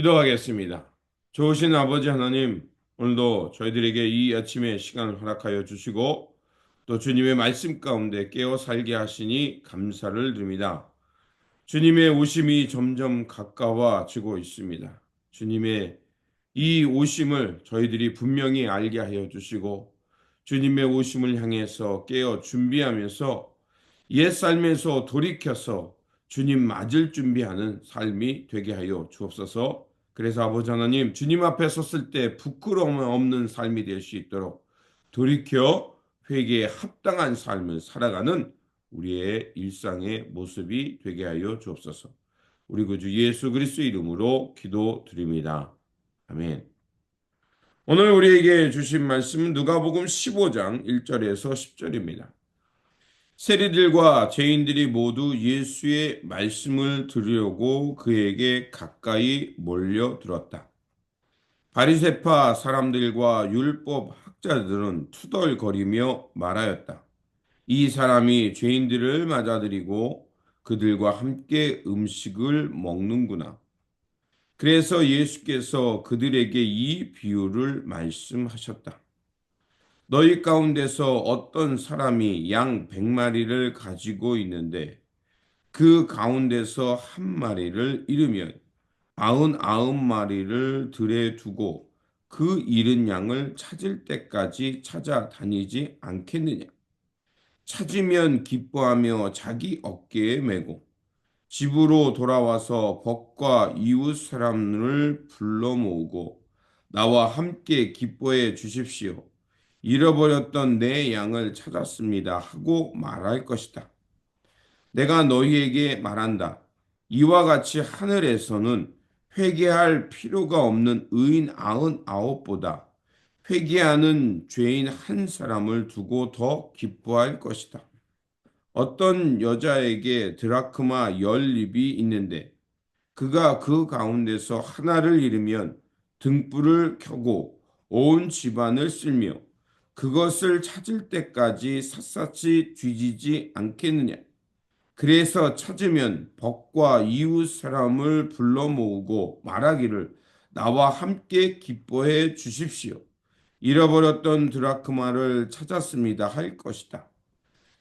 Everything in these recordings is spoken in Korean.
기도하겠습니다. 좋으신 아버지 하나님, 오늘도 저희들에게 이 아침에 시간을 허락하여 주시고 또 주님의 말씀 가운데 깨어 살게 하시니 감사를 드립니다. 주님의 오심이 점점 가까워지고 있습니다. 주님의 이 오심을 저희들이 분명히 알게 하여 주시고 주님의 오심을 향해서 깨어 준비하면서 옛 삶에서 돌이켜서 주님 맞을 준비하는 삶이 되게 하여 주옵소서. 그래서 아버지 하나님, 주님 앞에 섰을 때 부끄러움 없는 삶이 될 수 있도록 돌이켜 회개에 합당한 삶을 살아가는 우리의 일상의 모습이 되게 하여 주옵소서. 우리 구주 예수 그리스도 이름으로 기도드립니다. 아멘. 오늘 우리에게 주신 말씀은 누가복음 15장 1절에서 10절입니다. 세리들과 죄인들이 모두 예수의 말씀을 들으려고 그에게 가까이 몰려들었다. 바리새파 사람들과 율법 학자들은 투덜거리며 말하였다. 이 사람이 죄인들을 맞아들이고 그들과 함께 음식을 먹는구나. 그래서 예수께서 그들에게 이 비유를 말씀하셨다. 너희 가운데서 어떤 사람이 양 100마리를 가지고 있는데 그 가운데서 한 마리를 잃으면 99마리를 들에 두고 그 잃은 양을 찾을 때까지 찾아다니지 않겠느냐. 찾으면 기뻐하며 자기 어깨에 메고 집으로 돌아와서 벗과 이웃 사람을 불러 모으고 나와 함께 기뻐해 주십시오. 잃어버렸던 내 양을 찾았습니다 하고 말할 것이다. 내가 너희에게 말한다. 이와 같이 하늘에서는 회개할 필요가 없는 의인 99보다 회개하는 죄인 한 사람을 두고 더 기뻐할 것이다. 어떤 여자에게 드라크마 10립이 있는데 그가 그 가운데서 하나를 잃으면 등불을 켜고 온 집안을 쓸며 그것을 찾을 때까지 샅샅이 뒤지지 않겠느냐. 그래서 찾으면 벗과 이웃 사람을 불러 모으고 말하기를 나와 함께 기뻐해 주십시오. 잃어버렸던 드라크마를 찾았습니다 할 것이다.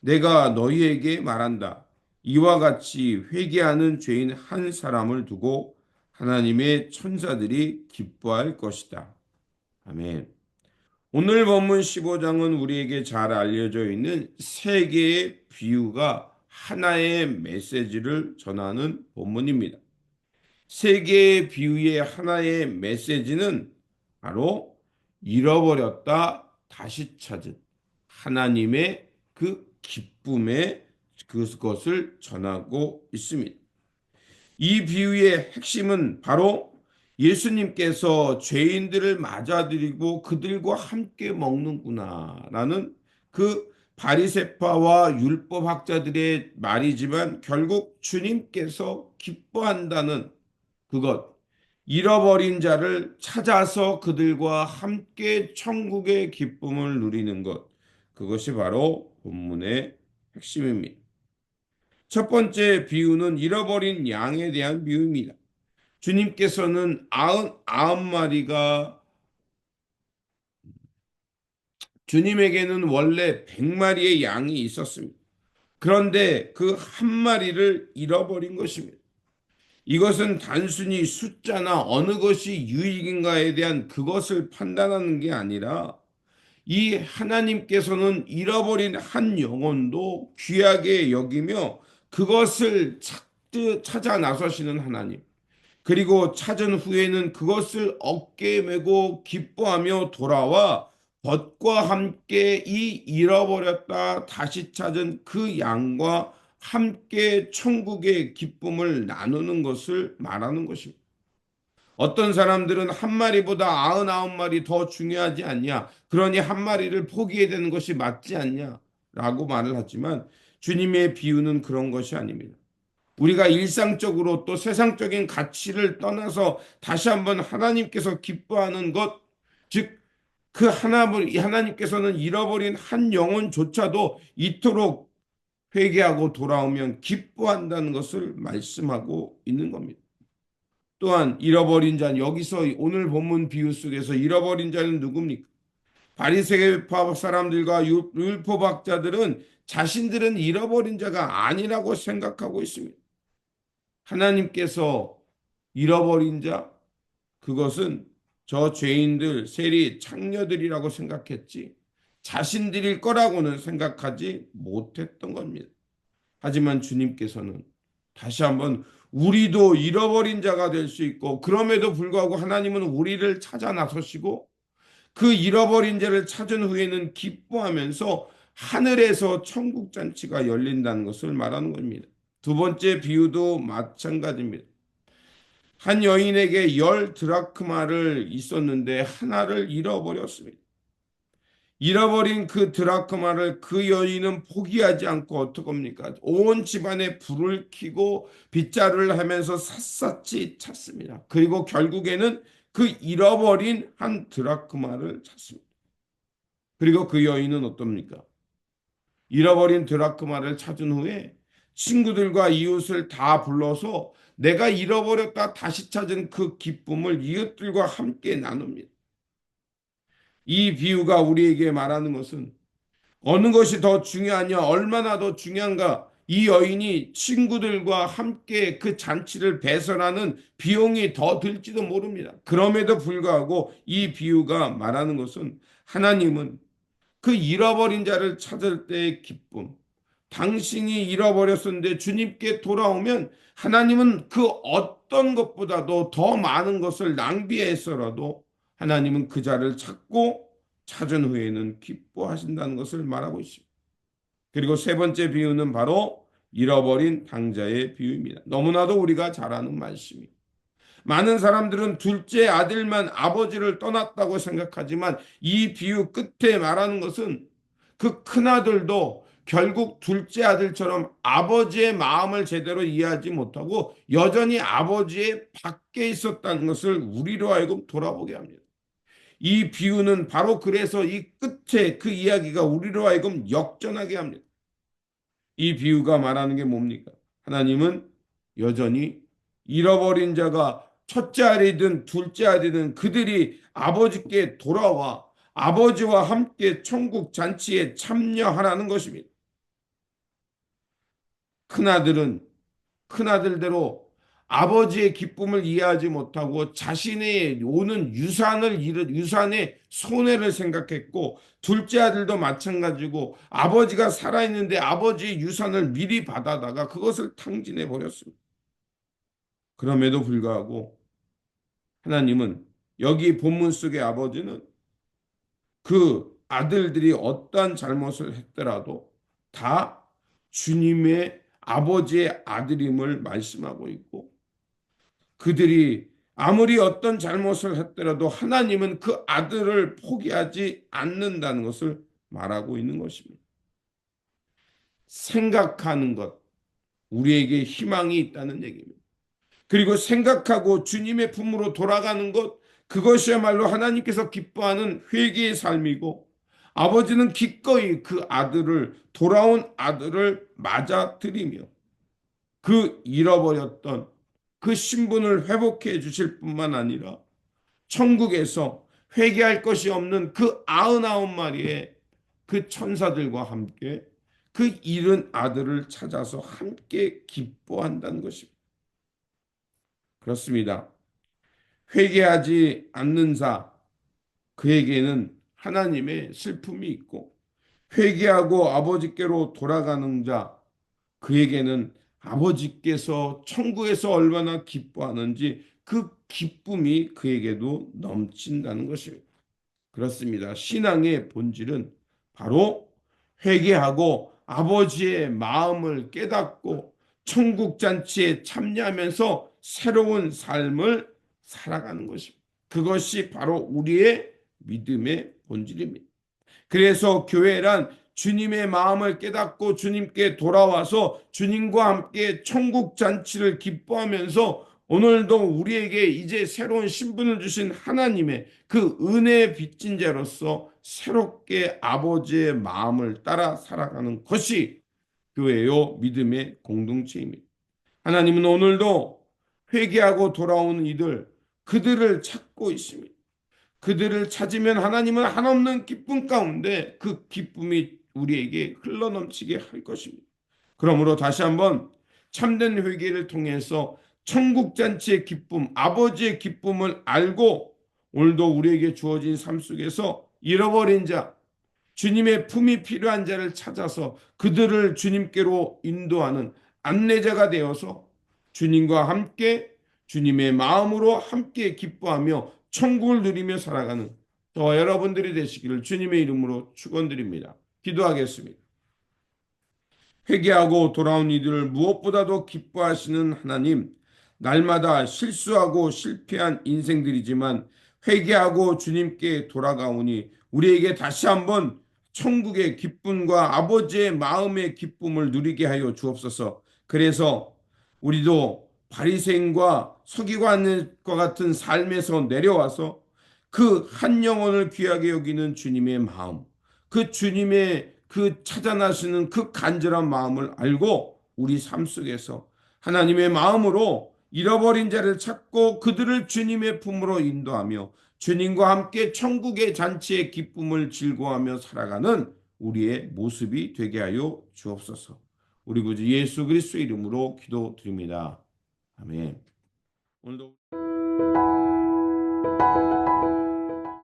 내가 너희에게 말한다. 이와 같이 회개하는 죄인 한 사람을 두고 하나님의 천사들이 기뻐할 것이다. 아멘. 오늘 본문 15장은 우리에게 잘 알려져 있는 세 개의 비유가 하나의 메시지를 전하는 본문입니다. 세 개의 비유의 하나의 메시지는 바로 잃어버렸다 다시 찾은 하나님의 그 기쁨의 그것을 전하고 있습니다. 이 비유의 핵심은 바로 예수님께서 죄인들을 맞아들이고 그들과 함께 먹는구나라는 그 바리새파와 율법학자들의 말이지만 결국 주님께서 기뻐한다는 그것, 잃어버린 자를 찾아서 그들과 함께 천국의 기쁨을 누리는 것, 그것이 바로 본문의 핵심입니다. 첫 번째 비유는 잃어버린 양에 대한 비유입니다. 주님께서는 99마리가 주님에게는 원래 100마리의 양이 있었습니다. 그런데 그 한 마리를 잃어버린 것입니다. 이것은 단순히 숫자나 어느 것이 유익인가에 대한 그것을 판단하는 게 아니라 이 하나님께서는 잃어버린 한 영혼도 귀하게 여기며 그것을 찾아 나서시는 하나님. 그리고 찾은 후에는 그것을 어깨에 메고 기뻐하며 돌아와 벗과 함께 이 잃어버렸다 다시 찾은 그 양과 함께 천국의 기쁨을 나누는 것을 말하는 것입니다. 어떤 사람들은 한 마리보다 99마리 더 중요하지 않냐? 그러니 한 마리를 포기해야 되는 것이 맞지 않냐? 라고 말을 하지만 주님의 비유는 그런 것이 아닙니다. 우리가 일상적으로 또 세상적인 가치를 떠나서 다시 한번 하나님께서 기뻐하는 것, 즉, 그 하나님께서는 잃어버린 한 영혼조차도 이토록 회개하고 돌아오면 기뻐한다는 것을 말씀하고 있는 겁니다. 또한 잃어버린 자, 여기서 오늘 본문 비유 속에서 잃어버린 자는 누굽니까? 바리새파 사람들과 율법학자들은 자신들은 잃어버린 자가 아니라고 생각하고 있습니다. 하나님께서 잃어버린 자, 그것은 저 죄인들, 세리, 창녀들이라고 생각했지 자신들일 거라고는 생각하지 못했던 겁니다. 하지만 주님께서는 다시 한번 우리도 잃어버린 자가 될 수 있고 그럼에도 불구하고 하나님은 우리를 찾아 나서시고 그 잃어버린 자를 찾은 후에는 기뻐하면서 하늘에서 천국 잔치가 열린다는 것을 말하는 겁니다. 두 번째 비유도 마찬가지입니다. 한 여인에게 10 드라크마를 있었는데 하나를 잃어버렸습니다. 잃어버린 그 드라크마를 그 여인은 포기하지 않고 어떡합니까? 온 집안에 불을 켜고 빗자루를 하면서 샅샅이 찾습니다. 그리고 결국에는 그 잃어버린 한 드라크마를 찾습니다. 그리고 그 여인은 어떻습니까? 잃어버린 드라크마를 찾은 후에 친구들과 이웃을 다 불러서 내가 잃어버렸다 다시 찾은 그 기쁨을 이웃들과 함께 나눕니다. 이 비유가 우리에게 말하는 것은 어느 것이 더 중요하냐, 얼마나 더 중요한가, 이 여인이 친구들과 함께 그 잔치를 배설하는 비용이 더 들지도 모릅니다. 그럼에도 불구하고 이 비유가 말하는 것은 하나님은 그 잃어버린 자를 찾을 때의 기쁨, 당신이 잃어버렸었는데 주님께 돌아오면 하나님은 그 어떤 것보다도 더 많은 것을 낭비해서라도 하나님은 그 자를 찾고 찾은 후에는 기뻐하신다는 것을 말하고 있습니다. 그리고 세 번째 비유는 바로 잃어버린 당자의 비유입니다. 너무나도 우리가 잘 아는 말씀입니다. 많은 사람들은 둘째 아들만 아버지를 떠났다고 생각하지만 이 비유 끝에 말하는 것은 그 큰아들도 결국 둘째 아들처럼 아버지의 마음을 제대로 이해하지 못하고 여전히 아버지의 밖에 있었다는 것을 우리로 하여금 돌아보게 합니다. 이 비유는 바로 그래서 이 끝에 그 이야기가 우리로 하여금 역전하게 합니다. 이 비유가 말하는 게 뭡니까? 하나님은 여전히 잃어버린 자가 첫째 아들이든 둘째 아들이든 그들이 아버지께 돌아와 아버지와 함께 천국 잔치에 참여하라는 것입니다. 큰아들은 큰아들대로 아버지의 기쁨을 이해하지 못하고 자신의 오는 유산의 손해를 생각했고 둘째 아들도 마찬가지고 아버지가 살아있는데 아버지의 유산을 미리 받아다가 그것을 탕진해 버렸습니다. 그럼에도 불구하고 하나님은 여기 본문 속의 아버지는 그 아들들이 어떠한 잘못을 했더라도 다 주님의 아버지의 아들임을 말씀하고 있고 그들이 아무리 어떤 잘못을 했더라도 하나님은 그 아들을 포기하지 않는다는 것을 말하고 있는 것입니다. 생각하는 것, 우리에게 희망이 있다는 얘기입니다. 그리고 생각하고 주님의 품으로 돌아가는 것, 그것이야말로 하나님께서 기뻐하는 회개의 삶이고 아버지는 기꺼이 그 아들을 돌아온 아들을 맞아들이며 그 잃어버렸던 그 신분을 회복해 주실 뿐만 아니라 천국에서 회개할 것이 없는 그 99마리의 그 천사들과 함께 그 잃은 아들을 찾아서 함께 기뻐한다는 것입니다. 그렇습니다. 회개하지 않는 자, 그에게는 하나님의 슬픔이 있고 회개하고 아버지께로 돌아가는 자, 그에게는 아버지께서 천국에서 얼마나 기뻐하는지 그 기쁨이 그에게도 넘친다는 것입니다. 그렇습니다. 신앙의 본질은 바로 회개하고 아버지의 마음을 깨닫고 천국 잔치에 참여하면서 새로운 삶을 살아가는 것입니다. 그것이 바로 우리의 믿음의 본질입니다. 그래서 교회란 주님의 마음을 깨닫고 주님께 돌아와서 주님과 함께 천국 잔치를 기뻐하면서 오늘도 우리에게 이제 새로운 신분을 주신 하나님의 그 은혜의 빚진 자로서 새롭게 아버지의 마음을 따라 살아가는 것이 교회요 믿음의 공동체입니다. 하나님은 오늘도 회개하고 돌아오는 이들, 그들을 찾고 있습니다. 그들을 찾으면 하나님은 한없는 기쁨 가운데 그 기쁨이 우리에게 흘러넘치게 할 것입니다. 그러므로 다시 한번 참된 회개를 통해서 천국 잔치의 기쁨, 아버지의 기쁨을 알고 오늘도 우리에게 주어진 삶 속에서 잃어버린 자, 주님의 품이 필요한 자를 찾아서 그들을 주님께로 인도하는 안내자가 되어서 주님과 함께 주님의 마음으로 함께 기뻐하며 천국을 누리며 살아가는 저와 여러분들이 되시기를 주님의 이름으로 축원드립니다. 기도하겠습니다. 회개하고 돌아온 이들을 무엇보다도 기뻐하시는 하나님, 날마다 실수하고 실패한 인생들이지만 회개하고 주님께 돌아가오니 우리에게 다시 한번 천국의 기쁨과 아버지의 마음의 기쁨을 누리게 하여 주옵소서. 그래서 우리도 바리새인과 서기관과 같은 삶에서 내려와서 그 한 영혼을 귀하게 여기는 주님의 마음, 그 주님의 그 찾아나시는 그 간절한 마음을 알고 우리 삶 속에서 하나님의 마음으로 잃어버린 자를 찾고 그들을 주님의 품으로 인도하며 주님과 함께 천국의 잔치의 기쁨을 즐거워하며 살아가는 우리의 모습이 되게 하여 주옵소서. 우리 구주 예수 그리스도의 이름으로 기도드립니다. 아멘. 오늘도